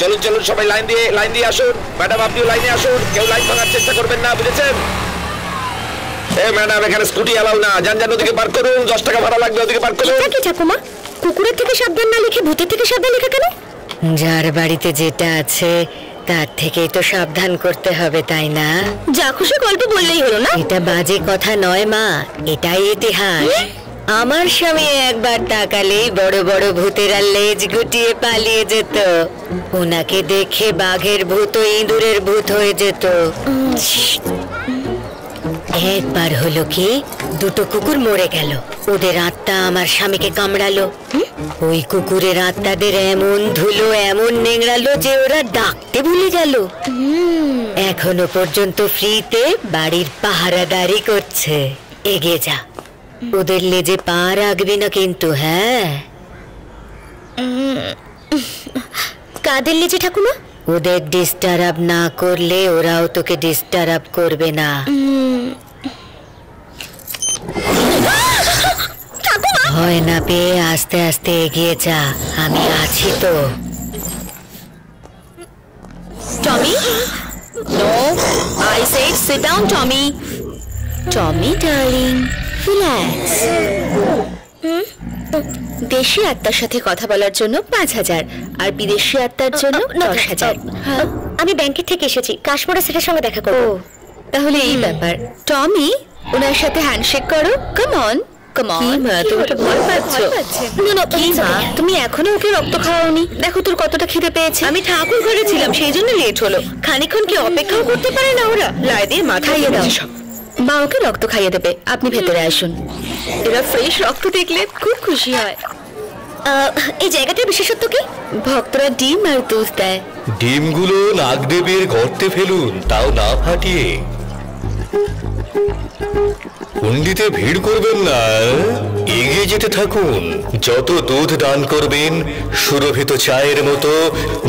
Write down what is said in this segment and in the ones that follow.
চলুন চলুন সবাই লাইন দিয়ে আসুন। ম্যাডাম আপনিও লাইনে আসুন, কেউ লাইন ভাঙার চেষ্টা করবেন না, বুঝেছেন? ম্যাডাম এখানে স্কুটি অ্যালাউ না, যান ওদিকে পার্ক করুন, 10 টাকা ভাড়া লাগবে, ওদিকে পার্ক করুন। কি ঠাকুমা, কুকুরের থেকে সাবধান না লিখে ভূতের থেকে সাবধান লেখা কেন? যার বাড়িতে যেটা আছে তার থেকেই তো সাবধান করতে হবে, তাই না? যা খুশি গল্প বললেই হলো না? এটা বাজে কথা নয় মা, এটাই ইতিহাস। আমার স্বামী একবার তাকালেই বড় বড় ভূতেরা লেজ গুটিয়ে পালিয়ে যেত। ওনাকে দেখে বাঘের ভূত ইঁদুরের ভূত হয়ে যেত। একবার হলো কি, দুটো কুকুর মরে গেল, ওদের আত্মা আমার স্বামীকে কামড়ালো। ওই কুকুরের আত্মাদের এমন ধুলো এমন নেংড়ালো যে ওরা ডাকতে ভুলে গেল। এখনো পর্যন্ত ফ্রিতে বাড়ির পাহারাদারি করছে। এগিয়ে যা, ওদের লেজে পা রাখবি না কিন্তু। হ্যাঁ, কাদের লেজে ঠাকুমা? ওদের ডিস্টার্ব না করলে ওরাও তোকে ডিস্টার্ব করবে না। ভয় না পেয়ে আস্তে আস্তে এগিয়ে যা, আমি আছি তো। Tommy, no, I said sit down Tommy. Tommy darling, relax. দেশি আত্মার সাথে কথা বলার জন্য 5000 আর বিদেশি আত্মার জন্য 10,000। আমি ব্যাংকের থেকে এসেছি, কাশ্মীরা সেটার সঙ্গে দেখা করব। তাহলে এই ব্যাপার। টমি, ওনার সাথে হ্যান্ডশেক করো। Come on, come on. কি মা, তুমি তো ভয় পাচ্ছ? না কি মা, তুমি এখনো ওকে রক্ত খাওয়াওনি? দেখো তোর কতটা খিদে পেয়েছে। আমি ঠাকুর ঘরে ছিলাম, সেই জন্য লেট হলো। খানিকক্ষণ কি অপেক্ষাও করতে পারে না ওরা? লাই দিয়ে মাথায় দাও, মা ওকে রক্ত খাইয়ে দেবে। আপনি ভেতরে আসুন, এরা ফ্রেশ রক্ত দেখলে খুব খুশি হয়। এই জায়গাটার বিশেষত্ব কি? ভক্তরা ডিম আর দুধ দেয়। ডিমগুলো নাগদেবের গর্তে ফেলুন, তাও না ফাটিয়ে। হুন্ডিতে ভিড় করবেন না, এগিয়ে যেতে থাকুন। যত দুধ দান করবেন সুরভিত চায়ের মতো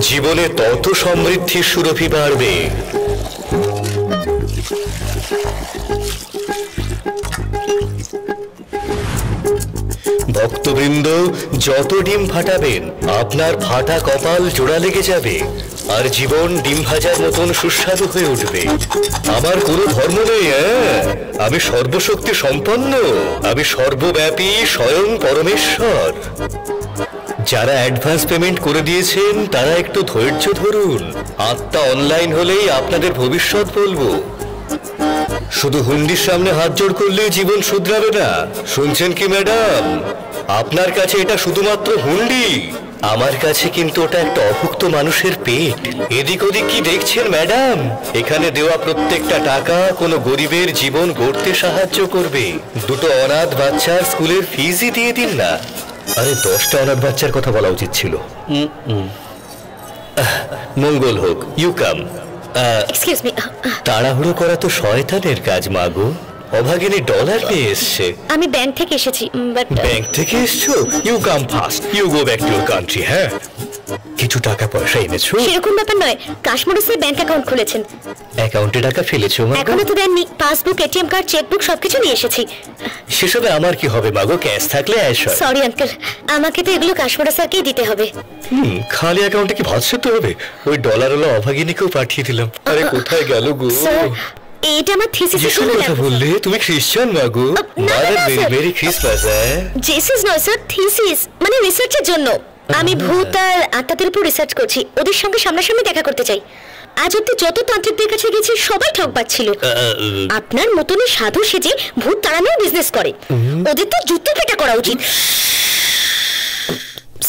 জীবনে তত সমৃদ্ধির সুরভি বাড়বে। ভক্তবৃন্দ, যত ডিম ফাটাবেন আপনার ফাটা কপাল জোড়া লেগে যাবে আর জীবন ডিম ভাজার মতন সুস্বাদু হয়ে উঠবে। আমার কোনো ধর্ম নেই, আমি সর্বশক্তি সম্পন্ন, আমি সর্বব্যাপী স্বয়ং পরমেশ্বর। যারা অ্যাডভান্স পেমেন্ট করে দিয়েছেন তারা একটু ধৈর্য ধরুন। আত্মা অনলাইন হলেই আপনাদের ভবিষ্যৎ বলবো। শুধু হুন্ডির সামনে হাত জোড় করলেই জীবন শুধরাবে না, শুনছেন কি ম্যাডাম? আপনার কাছে এটা শুধুমাত্র হুন্ডি, আমার কাছে কিন্তু ওটা একটা অভুক্ত মানুষের পেট। এদিক ওদিক কি দেখছেন ম্যাডাম? এখানে দেওয়া প্রত্যেকটা টাকা কোনো গরিবের জীবন গড়তে সাহায্য করবে। দুটো অনাথ বাচ্চার স্কুলের ফিজই দিয়ে দিন না। আরে 10টা অনাথ বাচ্চার কথা বলা উচিত ছিল। মঙ্গল হোক, ইউ কাম। এক্সকিউজ মি, তাড়াহুড়ো করা তো শয়তানের কাজ মাগো। অভাগিনী ডলার নিয়ে এসছে। আমি ব্যাংক থেকে এসেছি। ব্যাংক থেকে এসছো? You come fast, you go back to your country. হ্যাঁ, কিছু টাকা পয়সা এনেছো? সেরকম ব্যাপার নয়, কাশ্মীরে ব্যাংক অ্যাকাউন্ট খুলেছেন। অ্যাকাউন্টে টাকা ফেলেছো? এখনো তো দেননি। পাসবুক, এটিএম কার্ড, চেকবুক সবকিছু নিয়ে এসেছি। সেসবে আমার কি হবে মাগো, ক্যাশ থাকলে আসো। সরি আঙ্কেল, আমাকে তো এগুলো কাশ্মীরা স্যারকেই দিতে হবে। খালি অ্যাকাউন্টে কি ভাত সেদ্ধ হবে? ওই ডলারওয়ালা অভাগিনীকেও পাঠিয়ে দিলাম। আরে কোথায় গেল গো? এটা আমার থিসিসের জন্য কথা বললে। তুমি খ্রিস্টান মাগো? Merry Christmas. জেসিস নয় স্যার, থিসিস মানে রিসার্চের জন্য। আমি ভূত আর আত্মাদের উপর রিসার্চ করছি, ওদের সঙ্গে সামনাসামনি দেখা করতে চাই। আজ অব্দি যত তান্ত্রিকদের কাছে গেছি সবাই ঠকবাজ ছিল। আপনার মতনই সাধু সেজে ভূত তাড়ানোর বিজনেস করে, ওদের তো জুতো পেটা করা উচিত।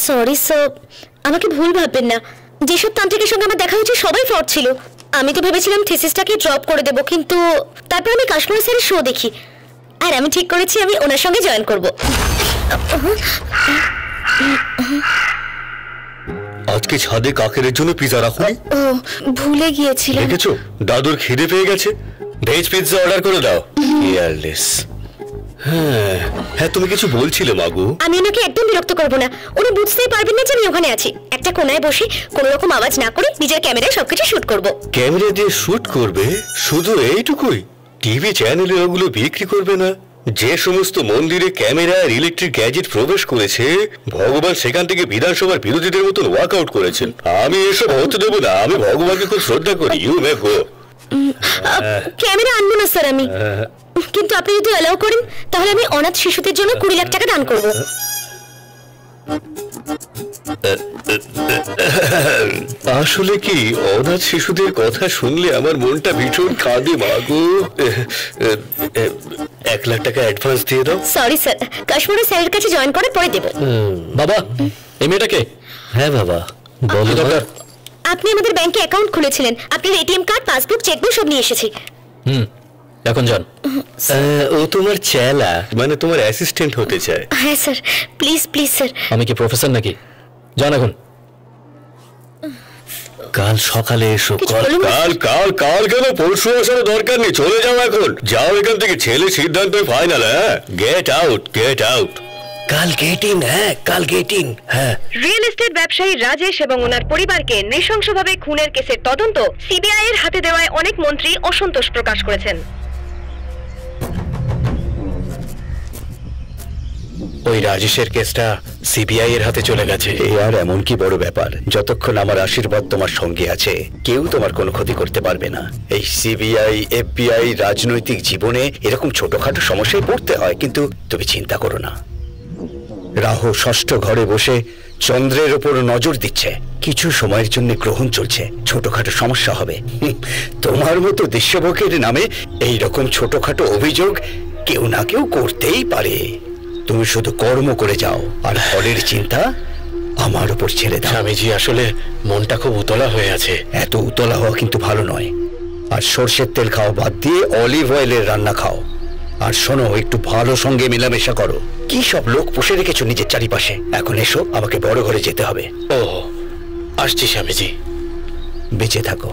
সরি স্যার, আমাকে ভুল ভাববেন না। যেসব তান্ত্রিকের সঙ্গে আমার দেখা হয়েছে সবাই ফ্রড ছিল। আমি তো ভেবেছিলাম থিসিসটাকে ড্রপ করে দেবো, কিন্তু তারপর আমি কাশ্মীর স্যারের শো দেখি আর আমি ঠিক করেছি আমি ওনার সঙ্গে জয়েন করব। আজকে ছাদে কাকের জন্য পিজা রাখুন। ও, ভুলে গিয়েছিলাম। দেখেছো, দাদুর খিদে পেয়ে গেছে, ভেজ পিৎজা অর্ডার করে দাও। কেয়ারলেস। হ্যাঁ, তুমি কিছু বলছিলে মাগু। আমি ওনাকে একদম বিরক্ত করব না, উনি বুঝতেই পারবেন না যে আমি ওখানে আছি। একটা কোনায় বসে কোনো রকম আওয়াজ না করে নিজের ক্যামেরায় সবকিছু শুট করব। ক্যামেরা দিয়ে শুট করবে? শুধু এইটুকুই? টিভি চ্যানেলে ওগুলো বিক্রি করবে না? যে সমস্ত মন্দিরে ক্যামেরা আর ইলেকট্রিক গ্যাজেট প্রবেশ করেছে, ভগবান সেখান থেকে বিধানসভার বিরোধীদের মতন ওয়ার্কআউট করেছেন। আমি এসব হতে দেবো না। আমি ভগবানকে খুব শ্রদ্ধা করি। You may go. ক্যামেরা আনবো না স্যার আমি, কিন্তু আপনি যদি অ্যালাউ করেন তাহলে আমি অনাথ শিশুদের জন্য 20 লাখ টাকা দান করব। আসলে কি অনাথ শিশুদের কথা শুনলে আমার মনটা ভীষণ কাঁদে মাগো। 1 লাখ টাকা অ্যাডভান্স দিয়ে দাও। সরি স্যার, কাশ্মীরে স্যারের কাছে জয়েন করে পরে দেব। বাবা, এই মেয়েটাকে? হ্যাঁ বাবা, বলো। দরকার? আপনি আমাদের ব্যাংকে অ্যাকাউন্ট খুলেছিলেন, আপনার এটিএম কার্ড, পাসবুক, চেকবুক সব নিয়ে এসেছি। এখন যান। ও তোমার চেলা, মানে তোমার অ্যাসিস্ট্যান্ট হতে চায়। হ্যাঁ স্যার, প্লিজ প্লিজ স্যার। আমি কি প্রফেসর নাকি? যান এখন। কাল সকালে এসো। কিছু বলুন না। কাল কেন? পরশু আসার দরকার নেই, চলে যাও এখন। যাও এখান থেকে, ছেলে সিদ্ধান্ত ফাইনাল। হ্যাঁ, গেট আউট। কাল গেটিং। হ্যাঁ, কাল গেটিং। হ্যাঁ। রিয়েল এস্টেট ব্যবসায়ী রাজেশ এবং ওনার পরিবারকে নৃশংসভাবে খুনের কেসের তদন্ত সিবিআই এর হাতে দেওয়ায় অনেক মন্ত্রী অসন্তোষ প্রকাশ করেছেন। ওই রাজেশের কেসটা সিবিআই এর হাতে চলে গেছে। এ আর এমন কি বড় ব্যাপার? যতক্ষণ আমার আশীর্বাদ তোমার সঙ্গে আছে, কেউ তোমার কোনো ক্ষতি করতে পারবে না। এই সিবিআই, এফবিআই রাজনৈতিক জীবনে এরকম ছোটখাটো সমস্যায় পড়তে হয়, কিন্তু তুমি চিন্তা করো না। রাহু 6ষ্ঠ ঘরে বসে চন্দ্রের ওপর নজর দিচ্ছে। কিছু সময়ের জন্য গ্রহণ চলছে, ছোটখাটো সমস্যা হবে। তোমার মতো দেশভোগের নামে এই রকম ছোটখাটো অভিযোগ কেউ না কেউ করতেই পারে। তুমি শুধু কর্ম করে যাও, আর ফলের চিন্তা আমার উপর ছেড়ে দাও। স্বামীজি, আসলে মনটা খুব উতলা হয়ে আছে। এত উতলা হওয়া কিন্তু ভালো নয়। আর সর্ষের তেল খাওয়া বাদ দিয়ে অলিভ অয়েলের রান্না খাও। আর শোনো, একটু ভালো সঙ্গে মেলামেশা করো। কি সব লোক পুষে রেখেছো নিজের চারিপাশে। এখন এসো, আমাকে বড় ঘরে যেতে হবে। ও, আসছি স্বামীজি। বেঁচে থাকো।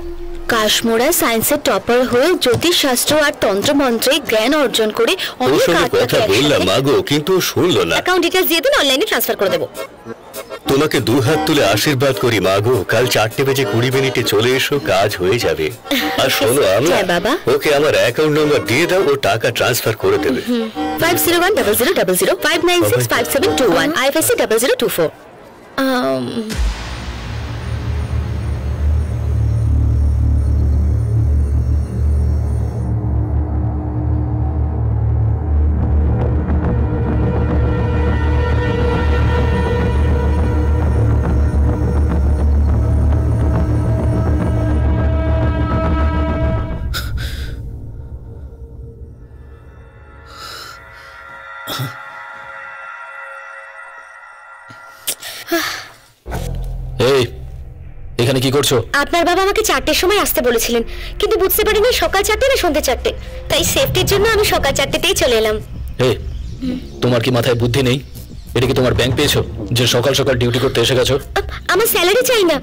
কাশ্মীরা সায়েন্সের টপার হয়ে জ্যোতিষশাস্ত্র আর তন্ত্রমন্ত্রে জ্ঞান অর্জন করে অনেক কথা বললাম মাগো, কিন্তু শুনলো না। অ্যাকাউন্ট ডিটেইলস দিয়ে দিন, অনলাইনে ট্রান্সফার করে দেব। তোমাকে 2 হাত তুলে আশীর্বাদ করি মাগো। কাল 4:20 চলে এসো, কাজ হয়ে যাবে। আর শোনো, হ্যাঁ বাবা। ওকে আমার অ্যাকাউন্ট নাম্বার দিয়ে দাও, ও টাকা ট্রান্সফার করে দেবে। 5010000 5965721 IFSC 0024। এই, এখানে কি করছো? আপনার বাবা আমাকে 4টের সময় আসতে বলেছিলেন, কিন্তু বুঝতে পারিনি সকাল 4টে না সন্ধ্যে 4টে। তাই সেফটির জন্য আমি সকাল 4টেতেই চলে এলাম। এই, তোমার কি মাথায় বুদ্ধি নেই? এটা কি তোমার ব্যাংক পেয়েছো যে সকাল সকাল ডিউটি করতে এসে গেছো? আমার স্যালারি চাই না।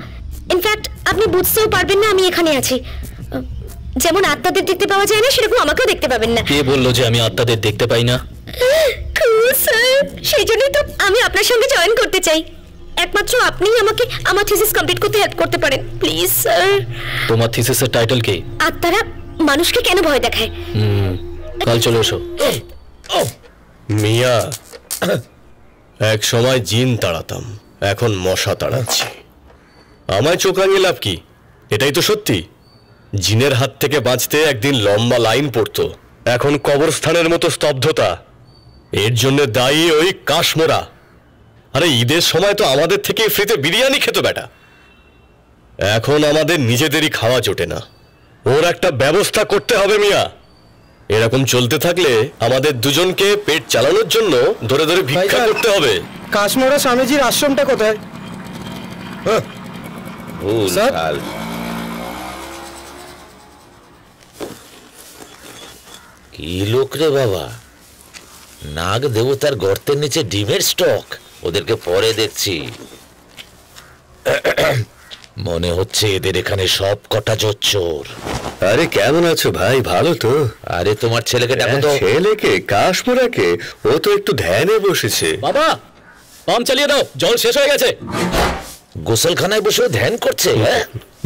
ইনফ্যাক্ট আপনি বুঝতেও পারবেন না আমি এখানে আছি। যেমন আত্মাদের দেখতে পাওয়া যায় না, সেরকম আমাকেও দেখতে পাবেন না। কে বললো যে আমি আত্মাদের দেখতে পাই না? স্যার, সেই জন্যই তো আমি আপনার সঙ্গে জয়েন করতে চাই। একমাত্র আপনিই আমাকে আমার থিসিস কমপ্লিট করতে হেল্প করতে পারেন। Please sir. তোমার থিসিসের টাইটেল কি? আত্মারা মানুষকে কেন ভয় দেখায়। কাল চলে এসো। মিয়া, এক সময় জিন তাড়াতাম, এখন মশা তাড়াচ্ছি। আমায় চোখ রাঙিয়ে লাভ কি? এটাই তো সত্যি। জিনের হাত থেকে বাঁচতে একদিন লম্বা লাইন পড়তো, এখন কবরস্থানের মতো স্তব্ধতা। এর জন্য দায়ী ওই কাশমোরা। আরে ঈদের সময় তো আমাদের থেকে ফ্রিতে বিরিয়ানি খেত বেটা। এখন আমাদের নিজেদেরই খাওয়া জোটে না। ওর একটা ব্যবস্থা করতে হবে মিয়া। এরকম চলতে থাকলে আমাদের দুজনকে পেট চালানোর জন্য ধরে ধরে ভিক্ষা করতে হবে। কাশ্মীরা স্বামীজির আশ্রমটা কোথায়? স্যার, কি লোক রে বাবা, নাগ দেবতার গর্তের নিচে ডিমের স্টক। ওদেরকে পরে দেখছি। মনে হচ্ছে এদের এখানে সব কটা জোচ্চোর। আরে কেমন আছো ভাই? ভালো তো? আরে তোমার ছেলেকে ডাকো তো। ছেলেকে? কাশমোরাকে? ও তো একটু ধ্যানে বসেছে। বাবা, পাম্প চালিয়ে দাও, জল শেষ হয়ে গেছে। গোসলখানায় বসে ধ্যান করছে?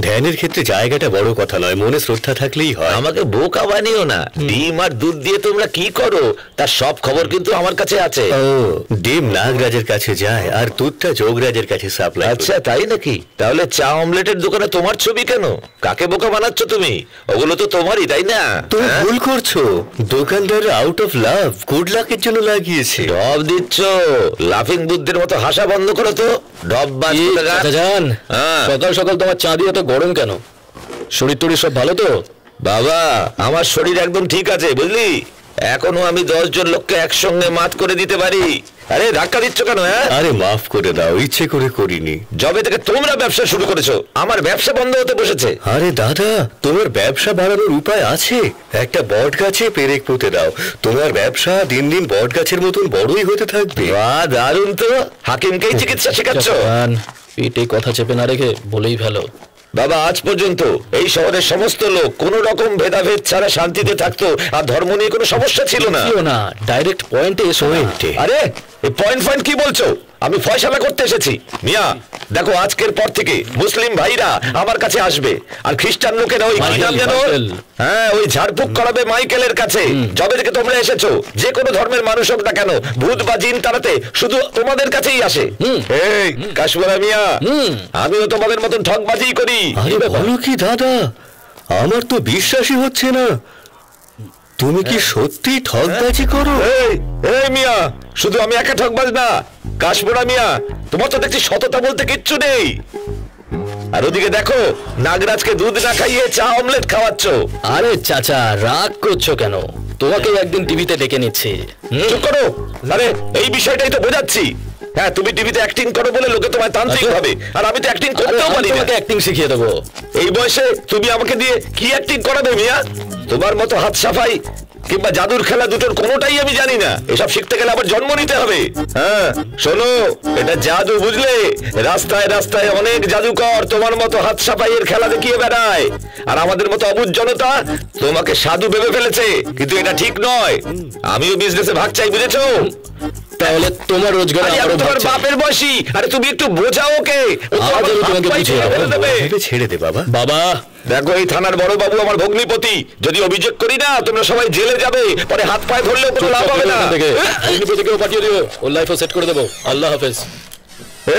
ধ্যানের ক্ষেত্রে জায়গাটা বড় কথা নয়, মনে শ্রদ্ধা থাকলেই হয়। আমাকে বোকা বানিও না। ডিম আর দুধ দিয়ে তোমরা কি করো তার সব খবর কিন্তু আমার কাছে আছে। ও, ডিম নাগরাজের কাছে যায় আর দুধটা যোগরাজের কাছে সাপ্লাই। আচ্ছা তাই নাকি? তাহলে চা অমলেটের দোকানে তোমার ছবি কেন? কাকে বোকা বানাচ্ছ তুমি? ওগুলো তো তোমারই, তাই না? তুমি ভুল করছো। দোকানদার আউট অফ লাভ, গুড লাকের জন্য লাগিয়েছে। ডব দিচ্ছ? লাফিং বুদ্ধের মতো হাসা বন্ধ করো তো। ডব যান, সকাল সকাল তোমার চা দিয়ে তো গরম কেন? শরীর টরীর সব ভালো তো? বাবা আমার শরীর একদম ঠিক আছে, বুঝলি? এখনো আমি 10 জন লোককে একসঙ্গে মাত করে দিতে পারি। আরে ধাক্কা দিচ্ছ কেন? আরে মাফ করে দাও, ইচ্ছে করে করিনি। যবে থেকে তোমরা ব্যবসা শুরু করেছো আমার ব্যবসা বন্ধ হতে বসেছে। আরে দাদা, তোমার ব্যবসা বাড়ানোর উপায় আছে। একটা বট গাছে পেরেক পুঁতে দাও, তোমার ব্যবসা দিন দিন বট গাছের মতন বড়ই হতে থাকবে। বাহ, দারুণ তো। হাকিমকেই চিকিৎসা শেখাচ্ছ? পেটে কথা চেপে না রেখে বলেই ভালো। বাবা আজ পর্যন্ত এই শহরের সমস্ত লোক কোন রকম ভেদাভেদ ছাড়া শান্তিতে থাকতো, আর ধর্ম নিয়ে কোনো সমস্যা ছিল না। ডাইরেক্ট পয়েন্টে এসো। আরে পয়েন্ট কি বলছো? আমি ফয়সালা করতে এসেছি। মিয়া দেখো, আজকের পর থেকে মুসলিম ভাইরা আমার কাছে আসবে, আর খ্রিস্টান লোকেরা ওই কি নাম জানো? হ্যাঁ, ওই ঝাড়ফুঁক করাবে মাইকেলের কাছে। যবে থেকে তোমরা এসেছো, যে কোনো ধর্মের মানুষ হোক না কেন, ভূত বা জিন তাড়াতে শুধু তোমাদের কাছেই আসে। এই কাশ্মীরা মিয়া, আমিও তোমাদের মতন ঠকবাজি করি। আরে বলো কি দাদা, আমার তো বিশ্বাসই হচ্ছে না। তুমি কি সত্যি ঠকবাজি করো? এই মিয়া, শুধু আমি একা ঠকবাজ না, কাশমোড়া মিয়া, তোমার তো দেখছি সততা বলতে কিচ্ছু নেই। আর ওদিকে দেখো, নাগরাজকে দুধ না খাইয়ে চা অমলেট খাওয়াচ্ছ। আরে চাচা, রাগ করছো কেন? তোমাকে একদিন টিভিতে ডেকে নিচ্ছি। চুপ করো। আরে এই বিষয়টাই তো বোঝাচ্ছি। হ্যাঁ, তুমি টিভিতে অ্যাক্টিং করো বলে লোকে তোমায় তান্ত্রিক ভাবে, আর আমি তো অ্যাক্টিং করতেও পারি না। তোমাকে অ্যাক্টিং শিখিয়ে দেবো। এই বয়সে তুমি আমাকে দিয়ে কি অ্যাক্টিং করাবে মিয়া? তোমার মতো হাত সাফাই কিংবা জাদুর খেলা দুটোর কোনোটাই আমি জানি না। এসব শিখতে গেলে আবার জন্ম নিতে হবে। হ্যাঁ শোনো, এটা জাদু, বুঝলে? রাস্তায় রাস্তায় অনেক জাদুকর তোমার মতো হাত সাফাইয়ের খেলা দেখিয়ে বেড়ায়, আর আমাদের মতো অবুঝ জনতা তোমাকে সাধু ভেবে ফেলেছে। কিন্তু এটা ঠিক নয়। আমিও বিজনেসে ভাগ চাই, বুঝেছো? তাহলে তোমার রোজগার তোমার বাপের বয়সী। আরে তুমি একটু বোঝাও ওকে। ছেড়ে দে বাবা। বাবা দেখো, এই থানার বড় বাবু আমার ভগ্নিপতি। যদি অভিযোগ করি না, তোমরা সবাই জেলে যাবে, পরে হাত পায়ে ধরলেও কোনো লাভ হবে না। ভগ্নিপতিকেও পাঠিয়ে দিও, ওর লাইফও সেট করে দেবো। আল্লাহ হাফেজ।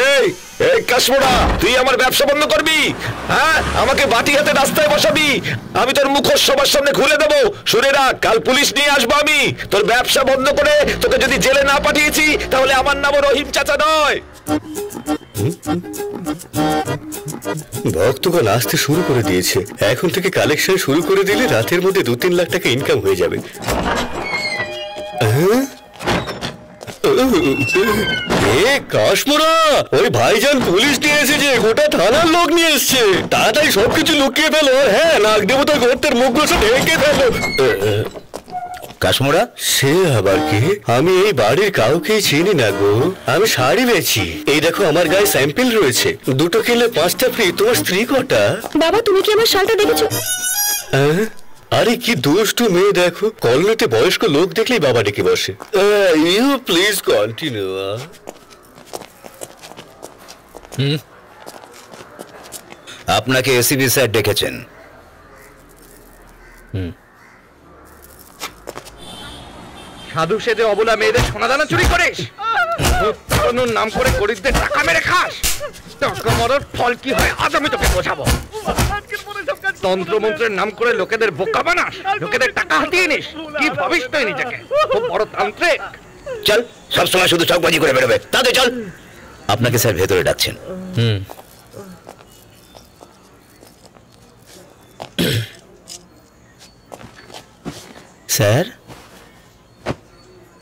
এই এই কাশমোড়া, তুই আমার ব্যবসা বন্ধ করবি? হ্যাঁ, আমাকে বাটি হাতে রাস্তায় বসাবি? আমি তোর মুখোশ সবার সামনে খুলে দেবো। শুনে রাখ, কাল পুলিশ নিয়ে আসবো আমি। তোর ব্যবসা বন্ধ করে তোকে যদি জেলে না পাঠিয়েছি, তাহলে আমার নামও রহিম চাচা নয়। ভক্তগণ আসতে শুরু করে দিয়েছে। এখন থেকে কালেকশন শুরু করে দিলে রাতের মধ্যে 2-3 লাখ টাকা ইনকাম হয়ে যাবে। কাশমোড়া, ওই ভাইজান পুলিশ নিয়ে এসেছে, গোটা থানার লোক নিয়ে এসছে। তাড়াতাড়ি সবকিছু লুকিয়ে ফেলো। হ্যাঁ, নাগ দেবতা গর্তের মুখগুলো সব ঢেকে ফেলো। কাশমোড়া, সে আবার কি? আমি এই বাড়ির কাউকেই চিনি না গো। আমি শাড়ি বেচি। এই দেখো, আমার গায়ে স্যাম্পল রয়েছে। 2টো কিনলে 5টা ফ্রি। তোমার স্ত্রী কটা? বাবা, তুমি কি আমার শালটা দেখেছো? আরে কি দুষ্টু মেয়ে দেখো, কলোনিতে বয়স্ক লোক দেখলেই বাবা ডেকে বসে। You please continue. আপনাকে এসিবি স্যার ডেকেছেন। সাধু সেজে অবলা মেয়েদের সোনাদানা চুরি করিস, নাম করে গরিবদের টাকা মেরে খাস। টাকা মরার ফল কি হয় আজ আমি তোকে বোঝাবো। তন্ত্রমন্ত্রের নাম করে লোকেদের বোকা বানাস, লোকেদের টাকা হাতিয়ে নিস। কি ভাবিস তুই নিজেকে? খুব বড় তান্ত্রিক। চল, সবসময় শুধু চকবাজি করে বেরোবে। তাতে চল। আপনাকে স্যার ভেতরে ডাকছেন। স্যার,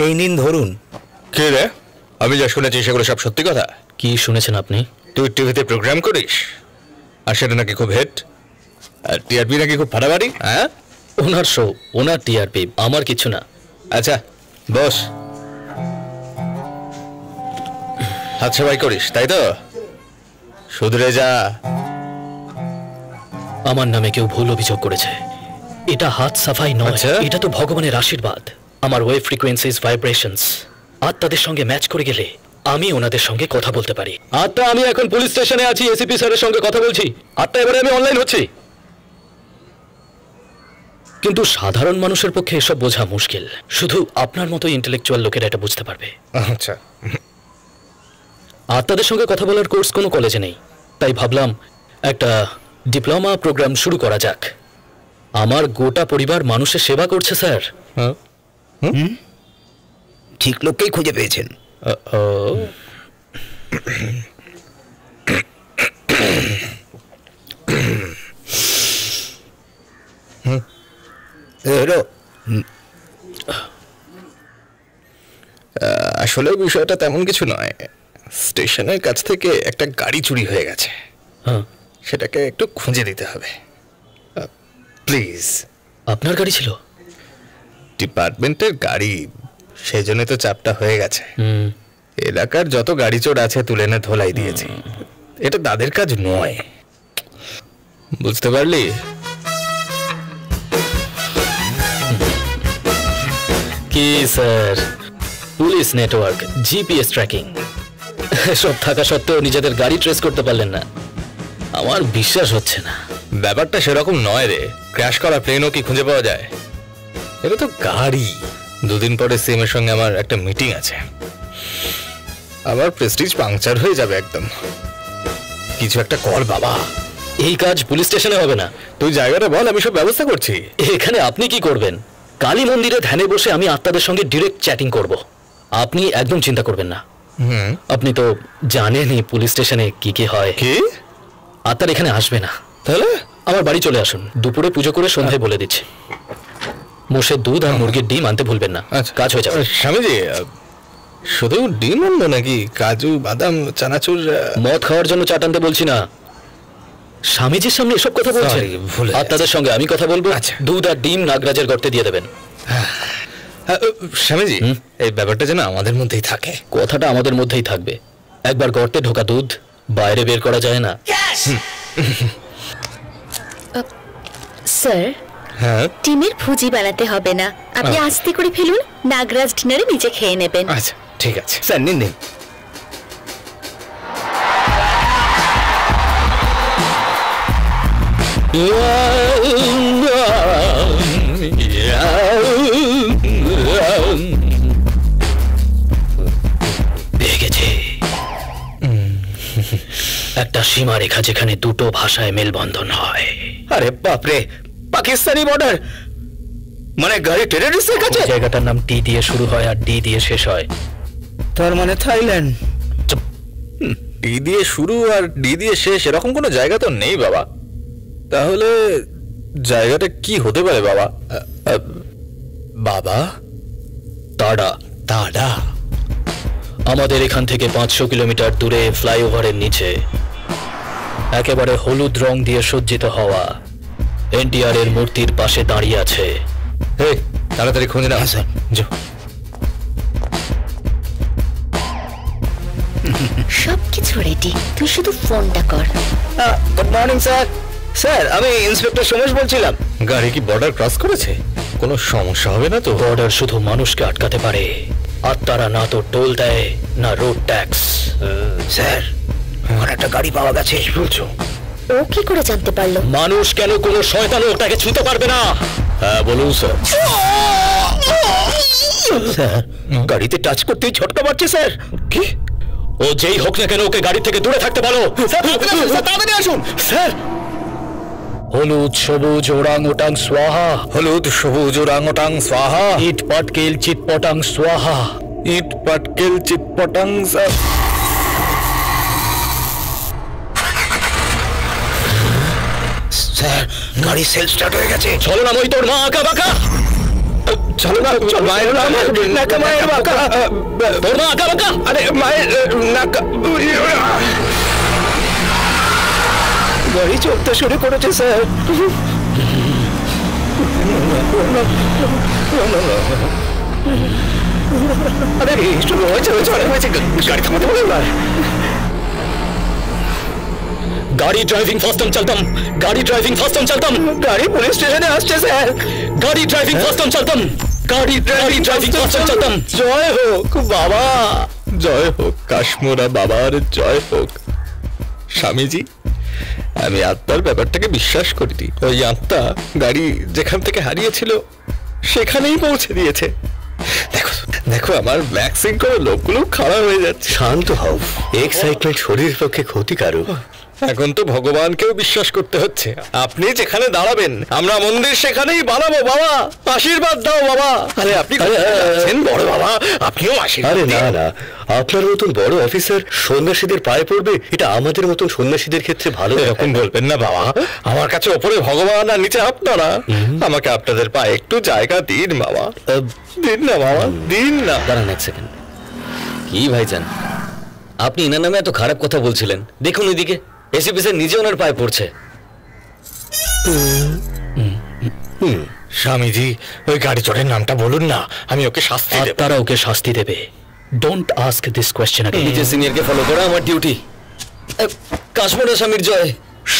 এই নিন ধরুন। কে রে? আমি যা শুনেছি সেগুলো সব সত্যি কথা? কি শুনেছেন আপনি? তুই টিভিতে প্রোগ্রাম করিস, আর সেটা নাকি খুব হিট, আর টিআরপি নাকি খুব ফাটাফাটি। হ্যাঁ, ওনার শো, ওনার টিআরপি, আমার কিছু না। আচ্ছা বস। হাত সবাই করিস, তাই তো? শুধরে যা। আমার নামে কেউ ভুল অভিযোগ করেছে। এটা হাত সাফাই নয়, এটা তো ভগবানের আশীর্বাদ। আমার ওয়েভ ফ্রিকোয়েন্সিজ, ভাইব্রেশনস আত্মাদের সঙ্গে ম্যাচ করে গেলে আমি ওনাদের সঙ্গে কথা বলতে পারি। আত্মা আমি এখন পুলিশ স্টেশনে আছি, এসিপি স্যারের সঙ্গে কথা বলছি। আত্মা এবারে আমি অনলাইন হচ্ছি। কিন্তু সাধারণ মানুষের পক্ষে এসব বোঝা মুশকিল। শুধু আপনার মতো ইন্টেলেকচুয়াল লোকেরা এটা বুঝতে পারবে। আচ্ছা, আত্মাদের সঙ্গে কথা বলার কোর্স কোনো কলেজে নেই, তাই ভাবলাম একটা ডিপ্লোমা প্রোগ্রাম শুরু করা যাক। আমার গোটা পরিবার মানুষের সেবা করছে স্যার। ঠিক লোককেই খুঁজে পেয়েছেন। আসলে বিষয়টা তেমন কিছু নয়। স্টেশনের কাছ থেকে একটা গাড়ি চুরি হয়ে গেছে, সেটাকে একটু খুঁজে দিতে হবে প্লিজ। আপনার গাড়ি ছিল? ডিপার্টমেন্টের গাড়ি, সেই জন্য তো চাপটা হয়ে গেছে। এলাকার যত গাড়ি চোর আছে তুলে এনে ধোলাই দিয়েছি। এটা তাদের কাজ নয়, বুঝতে পারলি? কি sir, police network, GPS tracking সব থাকা সত্ত্বেও নিজেদের গাড়ি ট্রেস করতে পারলেন না? আমার বিশ্বাস হচ্ছে না। ব্যাপারটা সেরকম নয় রে। ক্র্যাশ করা প্লেনও কি খুঁজে পাওয়া যায়? এটা তো গাড়ি। দুদিন পরে সিএমের সঙ্গে আমার একটা মিটিং আছে। আবার প্রেস্টিজ পাংচার হয়ে যাবে একদম। কিছু একটা কর বাবা। এই কাজ পুলিশ স্টেশনে হবে না। তুই জায়গাটা বল, আমি সব ব্যবস্থা করছি। এখানে আপনি কি করবেন? কালী মন্দিরে ধ্যানে বসে আমি আত্মাদের সঙ্গে ডিরেক্ট চ্যাটিং করব। আপনি একদম চিন্তা করবেন না। আপনি তো জানেনই পুলিশ স্টেশনে কি কি হয়। কি? আত্মার এখানে আসবে না। তাহলে আমার বাড়ি চলে আসুন, দুপুরে পুজো করে সন্ধ্যায় বলে দিচ্ছি। মোষের দুধ আর মুরগির ডিম আনতে ভুলবেন না। কাজ হয়ে যাবে। স্বামীজি, শুধু ডিম আনবো নাকি কাজু বাদাম চানাচুর? মদ খাওয়ার জন্য চাট আনতে বলছি না। স্বামীজির সামনে এসব কথা বলছেন? আত্মাদের সঙ্গে আমি কথা বলবো। দুধ আর ডিম নাগরাজের গর্তে দিয়ে দেবেন। স্বামীজি, এই ব্যাপারটা যেন আমাদের মধ্যেই থাকে। কথাটা আমাদের মধ্যেই থাকবে। একবার গর্তে ঢোকা দুধ বাইরে বের করা যায় না। স্যার, টিমের ভুজি বানাতে হবে না, আপনি আস্তে করে ফেলুন। নাগরাজ ডিনারে নিজে খেয়ে নেবেন। আচ্ছা ঠিক আছে স্যার, নিন নিন। একটা সীমারেখা যেখানে দুটো ভাষায় মেলবন্ধন হয়। আরে বাপরে, পাকিস্তানি বর্ডার, মানে গাড়ি টেররিস্টের কাছে। জায়গাটার নাম টি দিয়ে শুরু হয় আর ডি দিয়ে শেষ হয়। তার মানে থাইল্যান্ড। টি দিয়ে শুরু আর ডি দিয়ে শেষ, এরকম কোনো জায়গা তো নেই বাবা। তাহলে জায়গাটা কি হতে পারে বাবা? বাবা, তাডা। তাডা? আমাদের এখান থেকে 500 কিলোমিটার দূরে ফ্লাইওভারের নিচে একেবারে হলুদ রং দিয়ে সজ্জিত হওয়া এনটিআর এর মূর্তির পাশে দাঁড়িয়ে আছে। তাড়াতাড়ি খুঁজে না স্যার। সবকিছু রেডি, তুই শুধু ফোনটা কর। Good morning sir. স্যার, আমি ইন্সপেক্টর সোমেশ বলছিলাম। গাড়ি কি বর্ডার ক্রস করেছে? কোনো সমস্যা হবে না তো? বর্ডার শুধু মানুষকে আটকাতে পারে, আর তারা না তো টোল দেয় না রোড ট্যাক্স। স্যার, আমার একটা গাড়ি পাওয়া গেছে। কি বলছো? ও কি করে জানতে পারলো? মানুষ কেন কোনো শয়তানও ওটাকে ছুঁতে পারবে না? হ্যাঁ বলুন স্যার। স্যার, গাড়িতে টাচ করতেই ঝটকা মারছে স্যার। কি? ও যেই হোক না কেন ওকে গাড়ি থেকে দূরে থাকতে বলো। তাড়াতাড়ি আসুন স্যার। হলুদ সবুজ ওরাং ওটাং সোয়াহা। হলুদ সবুজ ওরাং ওটাং সোয়াহা। ইট পাটকেল চিটপটাং সোয়াহা। ইট পাটকেল চিটপটাং। স্যার, গাড়ি সেলফ স্টার্ট হয়ে গেছে। চলো না মই তোর মা আঁকা বাঁকা। চলো না, চল মায়ের নাকা, মায়ের বাঁকা। তোর মা আঁকা বাঁকা। আরে মায়ের নাকা। গাড়ি চলতে শুরু করেছে স্যার। আরে হয়েছে, গাড়ি থামাতে বলে এবার। গাড়ি ড্রাইভিং ফাস্টন চলতাম, গাড়ি ড্রাইভিং ফাস্টন চলতাম। গাড়ি পুলিশ স্টেশনে আসছে স্যার। গাড়ি ড্রাইভিং ফাস্টন চলতাম, গাড়ি ড্রাইভিং ফাস্টন চলতাম। জয় হোক বাবা, জয় হোক, কাশ্মোরা বাবার জয় হোক। স্বামীজি, আমি আত্মার ব্যাপারটাকে বিশ্বাস করিনি। ওই আত্মা গাড়ি যেখান থেকে হারিয়েছিল সেখানেই পৌঁছে দিয়েছে। দেখো দেখো, আমার ভ্যাকসিন করে লোকগুলো খারাপ হয়ে যাচ্ছে। শান্ত হও, এক্সাইটমেন্ট শরীরের পক্ষে ক্ষতিকারক। এখন তো ভগবানকেও বিশ্বাস করতে হচ্ছে। আপনি যেখানে দাঁড়াবেন আমরা মন্দির সেখানেই বানাবো। বাবা আশীর্বাদ দাও বাবা। আরে আপনি বড় বাবা, আপনিও আশীর্বাদ। আরে না না, আপনার মতন বড় অফিসার সন্ন্যাসীদের পায়ে পড়বে, এটা আমাদের মতন সন্ন্যাসীদের ক্ষেত্রে ভালো। এরকম বলবেন না বাবা, আমার কাছে ওপরে ভগবান আর নিচে আপনারা। আমাকে আপনাদের পায়ে একটু জায়গা দিন বাবা, দিন না বাবা, দিন না। দাঁড়ান এক সেকেন্ড। কি ভাইজান, আপনি এনার নামে এত খারাপ কথা বলছিলেন, দেখুন ওইদিকে এসিপি স্যার নিজে ওনার পায়ে পড়ছে। স্বামীজি, ওই গাড়ি চোরের নামটা বলুন না, আমি ওকে শাস্তি দেব। তারা ওকে শাস্তি দেবে। Don't ask this question again. নিজের সিনিয়রকে ফলো করা আমার ডিউটি। কাশ্মীরের স্বামীর জয়।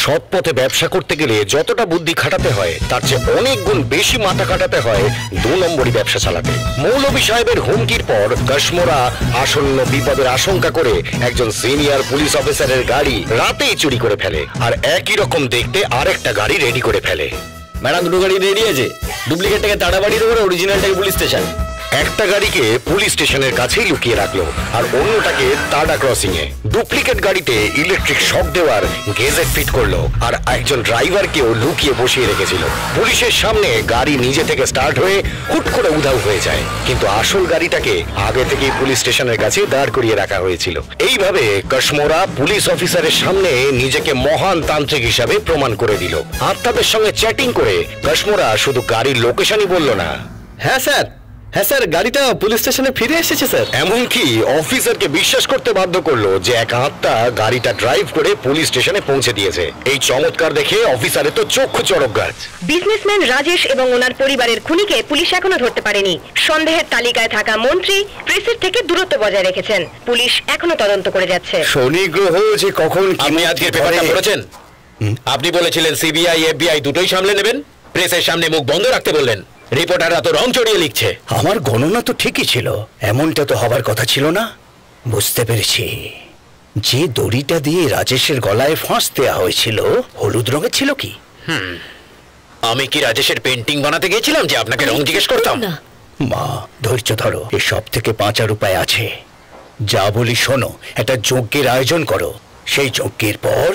সৎ পথে ব্যবসা করতে গেলে যতটা বুদ্ধি খাটাতে হয় তার চেয়ে অনেক গুণ বেশি মাথা খাটাতে হয় 2 নম্বরই ব্যবসা চালাতে। মৌলভী সাহেবের হুমকির পর কাশ্মোরা আসন্ন বিপদের আশঙ্কা করে একজন সিনিয়র পুলিশ অফিসারের গাড়ি রাতেই চুরি করে ফেলে, আর একই রকম দেখতে আরেকটা গাড়ি রেডি করে ফেলে। ম্যাডাম, দুটো গাড়ি রেডি আছে। ডুপ্লিকেটটাকে তাড়াবাড়ি দেবো, অরিজিনালটাকে পুলিশ স্টেশন। একটা গাড়িকে পুলিশ স্টেশনের কাছেই লুকিয়ে রাখলো আর অন্যটাকে তাডা ক্রসিং এ। ডুপ্লিকেট গাড়িতে ইলেকট্রিক শক দেওয়ার গেজেট ফিট করলো আর একজন ড্রাইভারকেও লুকিয়ে বসিয়ে রেখেছিল। পুলিশের সামনে গাড়ি নিজে থেকে স্টার্ট হয়ে হুট করে উধাও হয়ে যায়, কিন্তু আসল গাড়িটাকে আগে থেকেই পুলিশ স্টেশনের কাছে দাঁড় করিয়ে রাখা হয়েছিল। এইভাবে কাশ্মোরা পুলিশ অফিসারের সামনে নিজেকে মহান তান্ত্রিক হিসাবে প্রমাণ করে দিল। আত্মাদের সঙ্গে চ্যাটিং করে কাশ্মোরা শুধু গাড়ির লোকেশনই বলল না, হ্যাঁ স্যার, হ্যাঁ স্যার, গাড়িটা পুলিশ স্টেশনে ফিরে এসেছে স্যার। এমনকি অফিসারকে বিশ্বাস করতে বাধ্য করলো যে এক আত্মা গাড়িটা ড্রাইভ করে পুলিশ স্টেশনে পৌঁছে দিয়েছে। এই চমৎকার দেখে অফিসারের তো চক্ষু চড়ক গাছ। বিজনেসম্যান রাজেশ এবং ওনার পরিবারের খুনিকে পুলিশ এখনো ধরতে পারেনি। সন্দেহের তালিকায় থাকা মন্ত্রী প্রেসের থেকে দূরত্ব বজায় রেখেছেন। পুলিশ এখনো তদন্ত করে যাচ্ছে। শনি গ্রহ যে কখন আপনি আজকের পেপারটা পড়েছেন? আপনি বলেছিলেন সিবিআই এফবিআই দুটোই সামলে নেবেন, প্রেসের সামনে মুখ বন্ধ রাখতে বললেন। রিপোর্টাররা তো রং চড়িয়ে লিখছে। আমার গণনা তো ঠিকই ছিল, এমনটা তো হবার কথা ছিল না। বুঝতে পেরেছি, যে দড়িটা দিয়ে রাজেশের গলায় ফাঁস দেওয়া হয়েছিল হলুদ রঙের ছিল কি? আমি কি রাজেশের পেন্টিং বানাতে গিয়েছিলাম যে আপনাকে রং জিজ্ঞেস করতাম? মা, ধৈর্য ধরো, এ সব থেকে বাঁচার উপায় আছে। যা বলি শোনো, একটা যজ্ঞের আয়োজন করো। সেই যজ্ঞের পর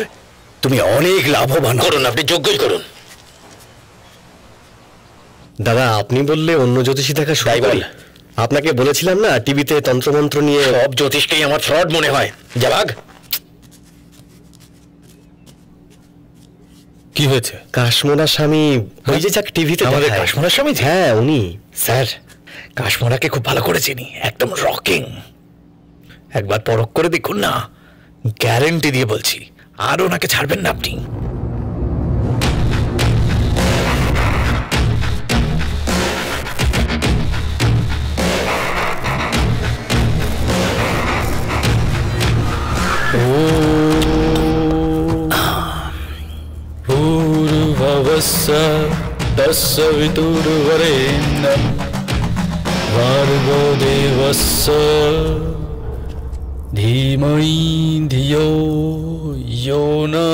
তুমি অনেক লাভবান করুন, আপনি যজ্ঞই করুন। দাদা, আপনি বললে অন্য জ্যোতিষী দেখা শুরু করি। আপনাকে বলেছিলাম না টিভিতে তন্ত্রমন্ত্র নিয়ে। সব জ্যোতিষকেই আমার ফ্রড মনে হয়। যা ভাগ। কি হয়েছে? কাশ্মোরা স্বামী, ওই যে যাক টিভিতে আমাদের কাশ্মোরা স্বামী? হ্যাঁ, উনি। স্যার, কাশ্মোরাকে খুব ভালো করে চিনি, একদম রকিং। একবার পরখ করে দেখুন না, গ্যারেন্টি দিয়ে বলছি, আর ওনাকে ছাড়বেন না আপনি। भूर्भुवस्सु तत्सवितुर्वरेण्यं भर्गो देवस्य धीमहि धियो यो नः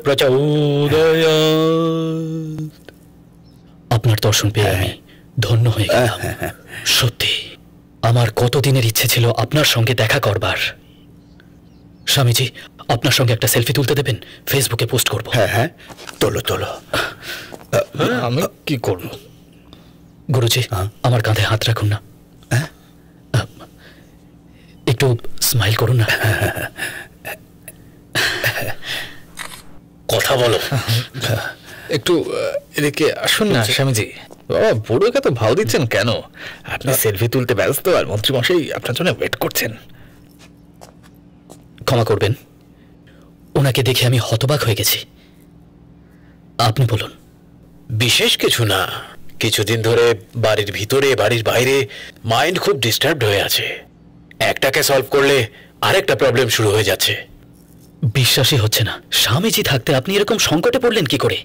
प्रचोदयात्। আপনার দর্শন পেয়ে আমি ধন্য হয়ে গেলাম। সত্যি আমার কতদিনের ইচ্ছে ছিল আপনার সঙ্গে দেখা করবার। স্বামীজি, আপনার সঙ্গে একটা সেলফি তুলতে দেবেন? ফেসবুকে পোস্ট করব। হ্যাঁ হ্যাঁ, তোলো তোলো। আমি কি করব? গুরুজি, আমার কাঁধে হাত রাখুন না, একটু স্মাইল করুন না। কথা বলো। একটু এদিকে আসুন না স্বামীজি। বাবা, বুড়োকে তো ভাও দিচ্ছেন কেন? আপনি সেলফি তুলতে ব্যস্ত আর মন্ত্রীমশাই আপনার জন্য ওয়েট করছেন। ক্ষমা করবেন, ওনাকে দেখে আমি হতবাক হয়ে গেছি। আপনি বলুন। বিশেষ কিছু না, কিছুদিন ধরে বাড়ির ভিতরে বাড়ির বাইরে মাইন্ড খুব ডিস্টার্বড হয়ে আছে। একটাকে সলভ করলে আরেকটা প্রবলেম শুরু হয়ে যাচ্ছে। বিশ্বাসই হচ্ছে না, স্বামীজি থাকতে আপনি এরকম সংকটে পড়লেন কি করে?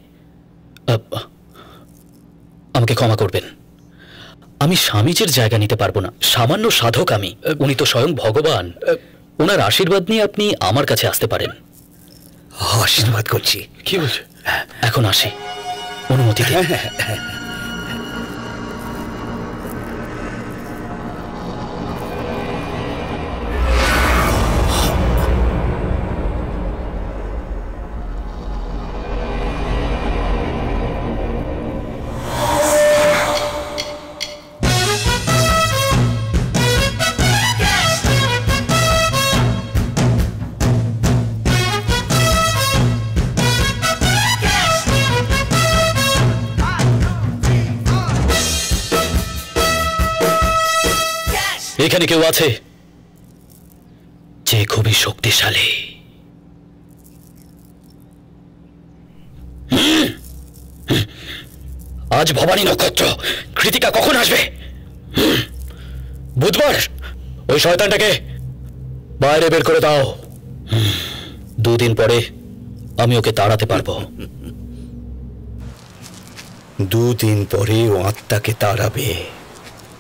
আমাকে ক্ষমা করবেন, আমি স্বামীজির জায়গা নিতে পারবো না। সামান্য সাধক আমি, উনি তো স্বয়ং ভগবান। ওনার আশীর্বাদ নিয়ে আপনি আমার কাছে আসতে পারেন। আশীর্বাদ করছি। কি বলছে? এখন আসি, অনুমতি দিন। এখানে কেউ আছে যে খুবই শক্তিশালী? আজ ভবানী নক্ষত্র, কৃতিকা কখন আসবে? বুধবার। ওই শয়তানটাকে বাইরে বের করে দাও। 2 দিন পরে আমি ওকে তাড়াতে পারবো। 2 দিন পরে ও আত্মাকে তাড়াবে।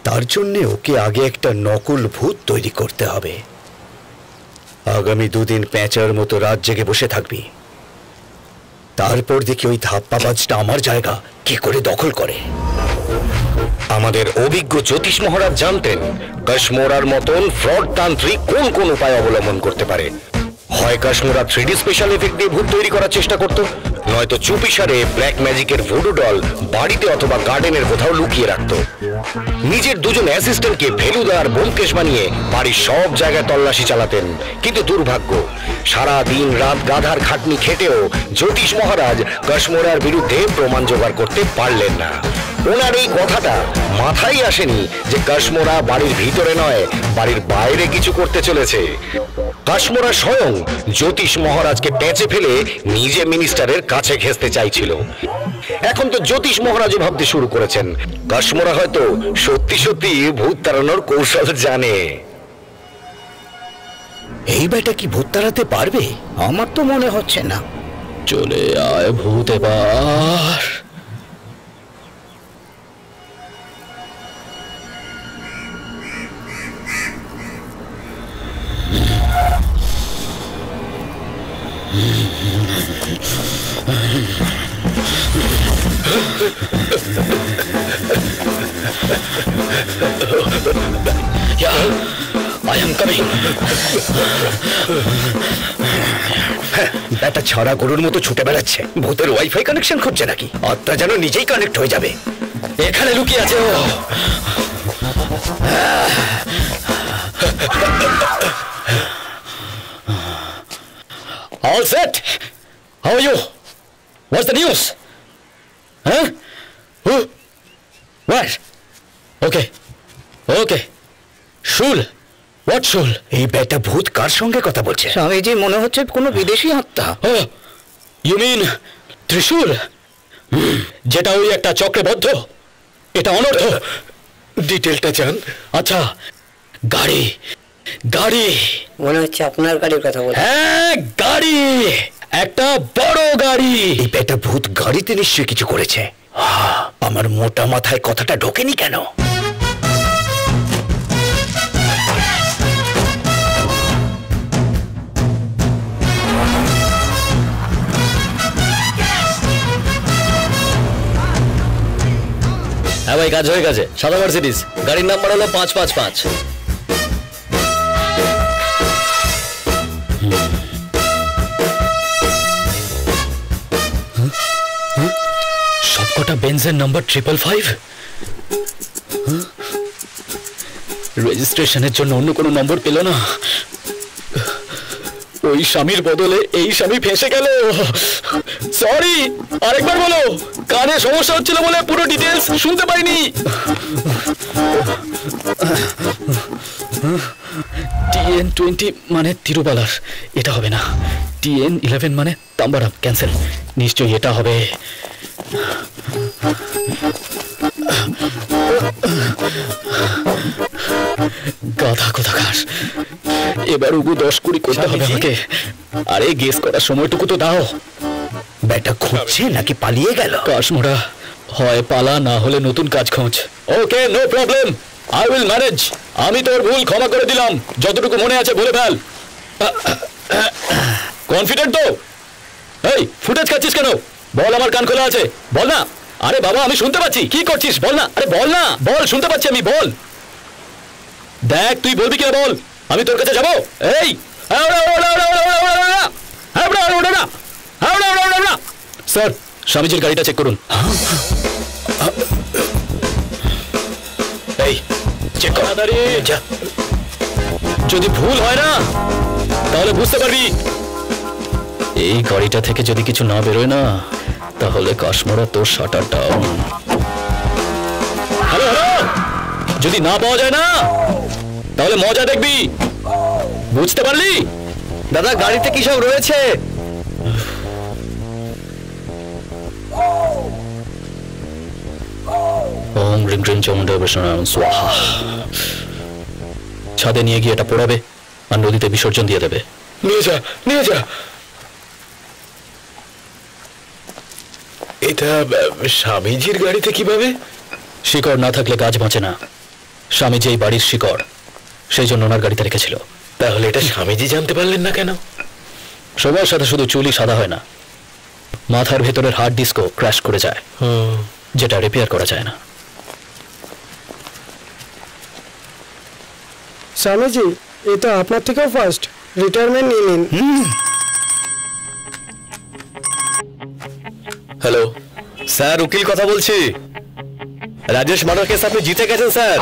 তার জন্য ওকে আগে একটা নকল ভূত তৈরি করতে হবে। আগামী 2 দিন প্যাঁচার মতো রাত জেগে বসে থাকবি। তারপর দেখি ওই ধাপ্পাবাজটা আমার জায়গা কি করে দখল করে। আমাদের অভিজ্ঞ জ্যোতিষ মহারাজ জানতেন কাশ্মোরার মতন ফ্রড তান্ত্রিক কোন কোন উপায় অবলম্বন করতে পারে। হয় কাশ্মোরা 3D স্পেশাল এফেক্ট দিয়ে ভূত তৈরি করার চেষ্টা করত, নয়তো চুপিসারে ব্ল্যাক ম্যাজিকের ভুডু ডল বাড়িতে অথবা গার্ডেনের কোথাও লুকিয়ে রাখত। নিজের 2 জন অ্যাসিস্ট্যান্টকে ফেলুদা আর ব্যোমকেশ বানিয়ে বাড়ির সব জায়গায় তল্লাশি চালাতেন। কিন্তু দুর্ভাগ্য, সারা দিন রাত গাধার খাটনি খেটেও জ্যোতিষ মহারাজ কাশ্মোরার বিরুদ্ধে প্রমাণ জোগাড় করতে পারলেন না। ওনার এই কথাটা মাথায় আসেনি যে কাশ্মোরা বাড়ির ভিতরে নয়, বাড়ির বাইরে কিছু করতে চলেছে। কাশ্মোরা স্বয়ং জ্যোতিষ মহারাজকে পেঁচে ফেলে নিজে মিনিস্টারের কাছে ঘেঁচতে চাইছিল। এখন তো জ্যোতিষ মহারাজও ভাবতে শুরু করেছেন কাশ্মোরা হয়তো সত্যি সত্যি ভূত তাড়ানোর কৌশল জানে। এই বেটা কি ভূত তাড়াতে পারবে? আমার তো মনে হচ্ছে না। চলে আয় ভূত এবার। I am coming. ব্যাটা ছড়া গরুর মতো ছুটে বেড়াচ্ছে। ভূতের ওয়াইফাই কানেকশন খুঁজছে নাকি? আত্মা যেন নিজেই কানেক্ট হয়ে যাবে। এখানে লুকিয়ে আছে ও। All set. How are you? What's the news? Huh? Who? Where? Okay. Okay. Shul. What Shul? এই বেটা ভূত কার সঙ্গে কথা বলছে? স্বামীজি মনে হচ্ছে কোনো বিদেশি আত্মা। Oh, you mean ত্রিশূল? যেটা ওই একটা চক্রবদ্ধ? এটা অনর্থ। ডিটেলটা জান। আচ্ছা, গাড়ি গাড়ি মনে হচ্ছে আপনার গাড়ির কথা বলছেন। হ্যাঁ, গাড়ি, একটা বড় গাড়ি। এই বেটা ভূত গাড়িতে নিশ্চয়ই কিছু করেছে। আমার মোটা মাথায় কথাটা ঢোকেনি কেন? হ্যাঁ ভাই, কাজ হয়ে গেছে। সাদা মার্সিডিজ, গাড়ির নাম্বার হলো 555। সবকটা বেঞ্জের নাম্বার 555। রেজিস্ট্রেশনের জন্য অন্য কোনো নম্বর পেল না। ওই স্বামীর বদলে এই স্বামী ফেঁসে গেল। সরি, আরেকবার বলো। কানে সমস্যা হচ্ছিল বলে পুরো ডিটেলস শুনতে পাইনি। TN20 মানে তিরুবালার, এটা হবে না। TN11 মানে তাম্বারাম, ক্যান্সেল। নিশ্চয়ই এটা হবে। গাধা কোথাকার। এবার উবু 10-20 করতে হবে আমাকে। আরে গেস করার সময়টুকু তো দাও। বেটা খুঁজছে নাকি পালিয়ে গেল? কাশ্মোরা, হয় পালা না হলে নতুন কাজ খোঁজ। Okay, no problem, I will manage. আমি তোর ভুল ক্ষমা করে দিলাম, যতটুকু মনে আছে বলে ফেল। কনফিডেন্ট তো? এই ফুটেজ খাচ্ছিস কেন? বল, আমার কান খোলা আছে, বল না। আরে বাবা, আমি শুনতে পাচ্ছি, কি করছিস বল না। আরে বল না, বল, শুনতে পাচ্ছি আমি, বল। দেখ তুই বলবি কিনা বল, আমি তোর কাছে যাবো। এই স্যার, স্বামীজির গাড়িটা চেক করুন। এই চেক কর তাড়াতাড়ি। যদি ভুল হয় না তাহলে বুঝতে পারবি। এই গাড়িটা থেকে যদি কিছু না বেরোয় না, তাহলে কাশমোড়া তোর শাটার ডাউন। হ্যালো হ্যালো, যদি না পাওয়া যায় না তাহলে মজা দেখবি, বুঝতে পারলি? দাদা, গাড়িতে কি সব রয়েছে? ওম রিং রিং চন্ডাবসনাম স্বাহা। ছাদে নিয়ে গিয়ে এটা পোড়াবে আর নদীতে বিসর্জন দিয়ে দেবে। নিয়ে যা, নিয়ে যা। এটা স্বামীজির গাড়িতে কিভাবে? শিকড় না থাকলে গাছ বাঁচে না। স্বামীজি এই বাড়ির শিকড়, সেই জন্য ওনার গাড়িতে রেখেছিল। তাহলে এটা স্বামীজি জানতে পারলেন না কেন? সবার সাথে শুধু চুলই সাদা হয় না, মাথার ভেতরের হার্ড ডিস্কও ক্র্যাশ করে যায়, যেটা রিপেয়ার করা যায় না। স্বামীজি, এটা আপনার থেকেও ফার্স্ট, রিটায়ারমেন্ট নিয়ে নিন। হ্যালো স্যার, উকিল কথা বলছি। রাজেশ মার্ডার কেস আপনি জিতে গেছেন স্যার।